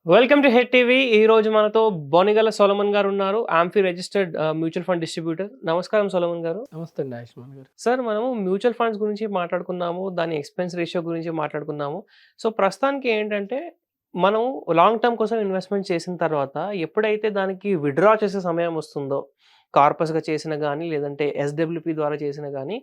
Welcome to head TV. ఈ రోజు మనతో బొనిగల సొలమన్ గారు ఉన్నారు. Amphi registered mutual fund distributor. నమస్కారం సొలమన్ గారు. నమస్తే అండి ఆయుష్మాన్ గారు. సార్, మనము మ్యూచువల్ ఫండ్స్ గురించి మాట్లాడుకున్నాము. దాని ఎక్స్‌పెన్స్ రేషియో గురించి మాట్లాడుకున్నాము. సో, ప్రస్తుతానికి ఏంటంటే మనం లాంగ్ టర్మ్ కోసం ఇన్వెస్ట్‌మెంట్ చేసిన తర్వాత ఎప్పుడైతే దానికి విత్‌డ్రా చేసే సమయం వస్తుందో, కార్పస్‌గా చేసినా గానీ, లేదంటే ఎస్‌డబ్ల్యూపీ ద్వారా చేసినా గానీ,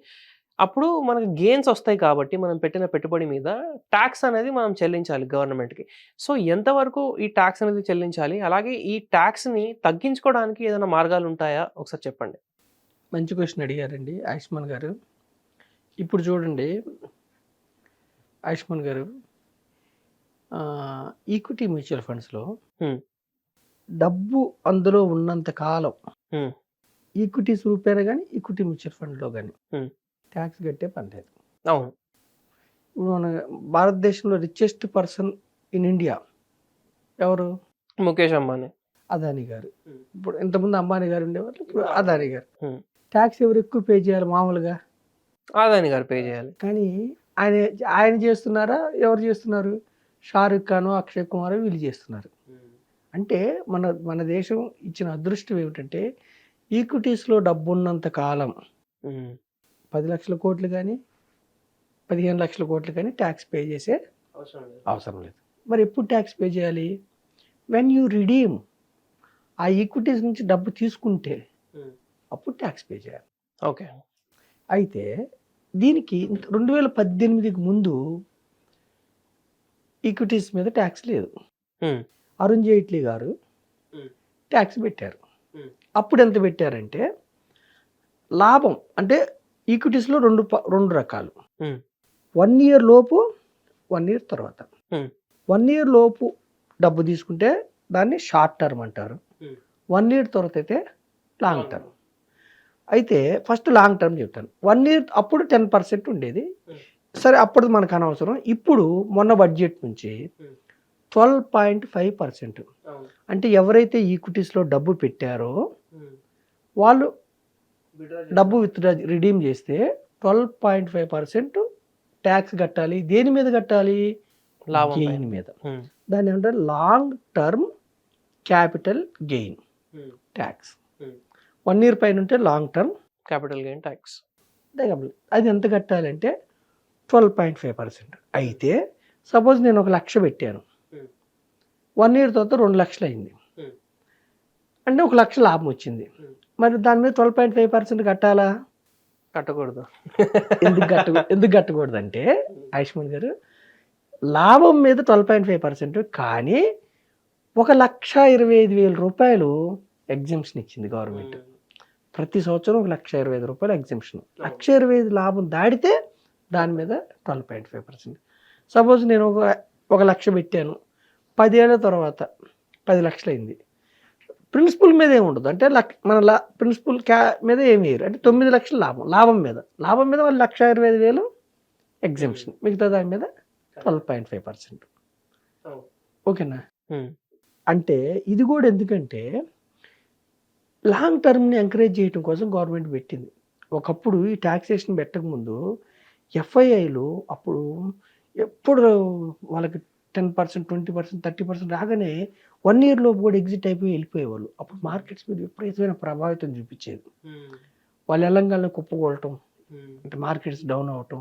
అప్పుడు మనకు గెయిన్స్ ఒస్తాయి కాబట్టి మనం పెట్టిన పెట్టుబడి మీద టాక్స్ అనేది మనం చెల్లించాలి గవర్నమెంట్‌కి. సో, ఎంతవరకు ఈ టాక్స్ అనేది చెల్లించాలి? అలాగే ఈ టాక్స్‌ని తగ్గించుకోవడానికి ఏదైనా మార్గాలుంటాయా? ఒకసారి చెప్పండి. మంచి క్వెషన్ అడిగారండి ఆయుష్మాన్ గారు. ఇప్పుడు చూడండి ఆయుష్మాన్ గారు, ఈక్విటీ మ్యూచువల్ ఫండ్స్‌లో హ్మ్. డబ్బు అందులో ఉన్నంత కాలం హ్మ్. ఈక్విటీస్ రూపేనా గానీ, ఈక్విటీ మ్యూచువల్ ఫండ్‌లో గానీ హ్మ్. ట్యాక్స్ కట్టే పని లేదు. అవును. ఇప్పుడు మన భారతదేశంలో రిచెస్ట్ పర్సన్ ఇన్ ఇండియా ఎవరు? ముఖేష్ అంబానీ. అదానీ గారు. హ్మ్. ఇప్పుడు ఇంతకుముందు అంబానీ గారు ఉండేవాళ్ళు. ఇప్పుడు అదానీ గారు. హ్మ్. ట్యాక్స్ ఎవరు ఎక్కువ పే చేయాలి మామూలుగా? అదాని గారు పే చేయాలి. కానీ ఆయన ఆయన చేస్తున్నారా? ఎవరు చేస్తున్నారు? షారుఖ్ ఖాను, అక్షయ్ కుమార్ వీళ్ళు చేస్తున్నారు. అంటే మన మన దేశం ఇచ్చిన అదృష్టం ఏమిటంటే ఈక్విటీస్‌లో డబ్బున్నంత కాలం హ్మ్. 10,00,000 కోట్లు గానీ, 15,00,000 కోట్లు కానీ ట్యాక్స్ పే చేసే అవసరం లేదు. మరి ఎప్పుడు ట్యాక్స్ పే చేయాలి? వెన్ యూ రిడీమ్ ఆ ఈక్విటీస్ నుంచి డబ్బు తీసుకుంటే అప్పుడు ట్యాక్స్ పే చేయాలి. ఓకే. అయితే దీనికి 2018కి ముందు ఈక్విటీస్ మీద ట్యాక్స్ లేదు. హ్మ్. అరుణ్ జైట్లీ గారు ట్యాక్స్ పెట్టారు. అప్పుడు ఎంత పెట్టారంటే లాభం అంటే ఈక్విటీస్‌లో 2 రకాలు. హ్మ్. 1 ఇయర్ లోపు, 1 ఇయర్ తర్వాత. హ్మ్. 1 ఇయర్ లోపు డబ్బు తీసుకుంటే దాన్ని షార్ట్ టర్మ్ అంటారు. 1 ఇయర్ తర్వాత అయితే లాంగ్ టర్మ్. అయితే ఫస్ట్ లాంగ్ టర్మ్ చెప్తాను. 1 ఇయర్ అప్పుడు 10% ఉండేది. సరే అప్పటిది మనకు అనవసరం. ఇప్పుడు మొన్న బడ్జెట్ నుంచి 12.5% అంటే ఎవరైతే ఈక్విటీస్‌లో డబ్బు పెట్టారో వాళ్ళు డబ్బు రిడీమ్ చేస్తే 12.5% ట్యాక్స్ కట్టాలి. దేని మీద కట్టాలి? లాభం గెయిన్ మీద. హ్మ్. దాన్ని ఏమంటారు? Long term capital gain tax. 1 year పైన ఉంటే long term capital gain talks. అది ఎంత కట్టాలంటే 12.5%. అయితే సపోజ్ నేను 1,00,000 పెట్టాను. 1 ఇయర్ తర్వాత 2,00,000 అయింది. అంటే 1,00,000 లాభం వచ్చింది. మరి దాని మీద 12.5% కట్టాలా? కట్టకూడదు. ఎందుకు కట్టకూడదంటే ఆయుష్మాన్ గారు, లాభం మీద 12.5% కానీ 1,25,000 ఎగ్జంప్షన్ ఇచ్చింది గవర్నమెంట్. ప్రతి సంవత్సరం 1,25,000 ఎగ్జంప్షన్. 1,25,000 లాభం దాటితే దాని మీద 12.5%. సపోజ్ నేను ఒక 1,00,000 పెట్టాను. 10 ఏళ్ల తర్వాత 10,00,000 అయింది. ప్రిన్సిపల్ మీద ఏమి ఉండదు. అంటే మన ప్రిన్సిపల్ మీద ఏమి వేయరు. అంటే 9,00,000 లాభం మీద వాళ్ళు 1,25,000 ఎగ్జంప్షన్. మిగతా దాని మీద 12.5%. ఓకేనా? అంటే ఇది కూడా ఎందుకంటే లాంగ్ టర్మ్ని ఎంకరేజ్ చేయడం కోసం గవర్నమెంట్ పెట్టింది. ఒకప్పుడు ఈ టాక్సేషన్ పెట్టకముందు ఎఫ్ఐఐలు అప్పుడు ఎప్పుడు వాళ్ళకి 10%, 20%, 30% రాగానే 1 ఇయర్ లోపు కూడా ఎగ్జిట్ అయిపోయి వెళ్ళిపోయేవాళ్ళు. అప్పుడు మార్కెట్స్ మీద విపరీతమైన ప్రభావితం చూపించేది. వాళ్ళు ఎల్లంగానే కుప్పకూడటం, అంటే మార్కెట్స్ డౌన్ అవటం,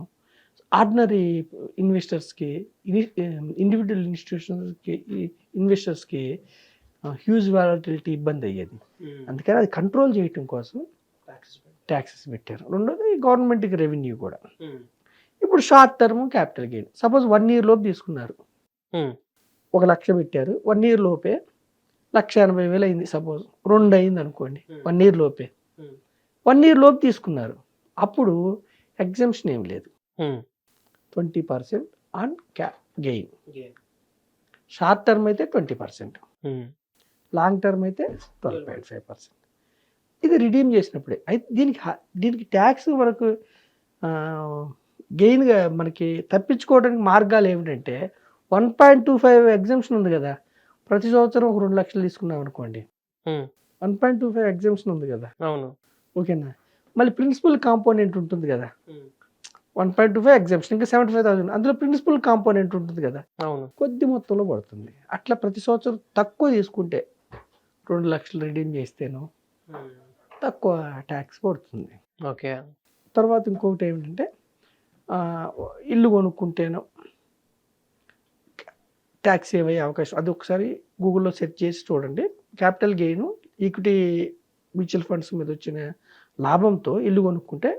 ఆర్డినరీ ఇన్వెస్టర్స్కి, ఇండివిజువల్ ఇన్స్టిట్యూషన్స్కి, ఇన్వెస్టర్స్కి హ్యూజ్ వాలటిలిటీ ఇబ్బంది అయ్యేది. అందుకని అది కంట్రోల్ చేయటం కోసం ట్యాక్సెస్ పెట్టారు. రెండోది గవర్నమెంట్కి రెవెన్యూ కూడా. ఇప్పుడు short term capital gain. Suppose 1 year లోపు తీసుకున్నారు. 1,00,000 పెట్టారు. 1 ఇయర్ లోపే 1,80,000 అయింది. సపోజ్ 2 అయింది అనుకోండి. 1 ఇయర్ లోపే 1 ఇయర్ లోపు తీసుకున్నారు. అప్పుడు ఎగ్జంప్షన్ ఏం లేదు. 20% ఆన్ గెయిన్. షార్ట్ టర్మ్ అయితే 20%, లాంగ్ టర్మ్ అయితే 12.5%. ఇది రిడీమ్ చేసినప్పుడే. అయితే దీనికి ట్యాక్స్ మనకు గెయిన్గా మనకి తప్పించుకోవడానికి మార్గాలు ఏమిటంటే 1.25 ఎగ్జంప్షన్ ఉంది కదా. ప్రతి సంవత్సరం ఒక 2,00,000 తీసుకున్నాం అనుకోండి. 1.25 ఎగ్జంప్షన్ ఉంది కదా. అవును. ఓకేనా? మళ్ళీ ప్రిన్సిపల్ కాంపోనెంట్ ఉంటుంది కదా. 1.25 ఎగ్జామ్షన్, ఇంకా 75,000. అందులో ప్రిన్సిపల్ కాంపోనెంట్ ఉంటుంది కదా, అవును. కొద్ది మొత్తంలో పడుతుంది. అట్లా ప్రతి సంవత్సరం తక్కువ తీసుకుంటే 2 లక్షలు రిడీమ్ చేస్తేనో తక్కువ ట్యాక్స్ పడుతుంది. ఓకే. తర్వాత ఇంకొకటి ఏమిటంటే ఇల్లు కొనుక్కుంటేనో ట్యాక్స్ సేవ్ అయ్యే అవకాశం. అది ఒకసారి గూగుల్లో సెర్చ్ చేసి చూడండి. Capital gain equity mutual funds మీద వచ్చిన లాభంతో ఇల్లు కొనుక్కుంటే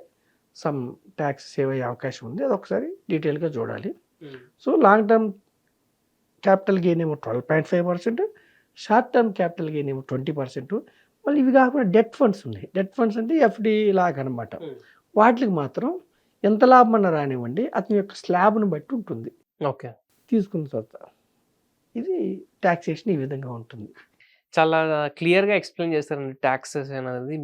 సమ్ ట్యాక్స్ సేవ్ అయ్యే అవకాశం ఉంది. అది ఒకసారి డీటెయిల్గా చూడాలి. So long term capital gain ఏమో 12.5%, షార్ట్ టర్మ్ క్యాపిటల్ గెయిన్ ఏమో 20%. మళ్ళీ ఇవి కాకుండా డెట్ ఫండ్స్ ఉన్నాయి. డెట్ ఫండ్స్ అంటే ఎఫ్డి లాగా అనమాట. వాటికి మాత్రం ఎంత లాభం అన్నా రానివ్వండి, అతని యొక్క స్లాబ్ను బట్టి ఉంటుంది ఓకే. తీసుకున్న తర్వాత. ఇది ట్యాక్సేషన్ ఈ విధంగా ఉంటుంది. చాలా క్లియర్‌గా ఎక్స్‌ప్లెయిన్ చేస్తారండి టాక్సెస్ అనేది.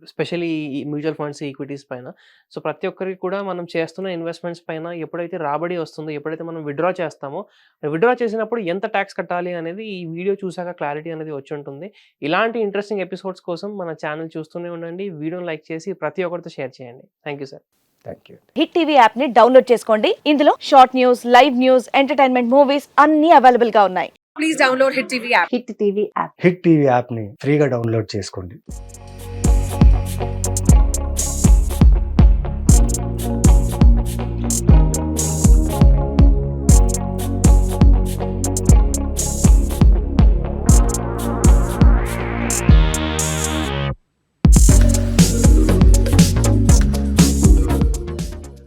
ఎస్పెషల్లీ ఈ మ్యూచువల్ ఫండ్స్, ఈక్విటీస్ పైన. సో, ప్రతి ఒక్కరికి కూడా మనం చేస్తున్న ఇన్వెస్ట్‌మెంట్స్ పైన ఎప్పుడైతే రాబడి వస్తుందో, ఎప్పుడైతే మనం విత్‌డ్రా చేస్తామో, విత్‌డ్రా చేసినప్పుడు ఎంత టాక్స్ కట్టాలి అనేది ఈ వీడియో చూసాక క్లారిటీ అనేది వచ్చుంటుంది. ఇలాంటి ఇంట్రెస్టింగ్ ఎపిసోడ్స్ కోసం మన ఛానెల్ చూస్తూనే ఉండండి. వీడియోని లైక్ చేసి ప్రతి ఒక్కరితో షేర్ చేయండి. Thank you sir. Thank you. Hit TV app ని డౌన్లోడ్ చేసుకోండి. ఇందులో short news, live news, entertainment movies అన్ని అవైలబుల్ గా ఉన్నాయి. Please download Hit TV app. Hit TV app. Hit TV యాప్ని ఫ్రీగా డౌన్లోడ్ చేసుకోండి.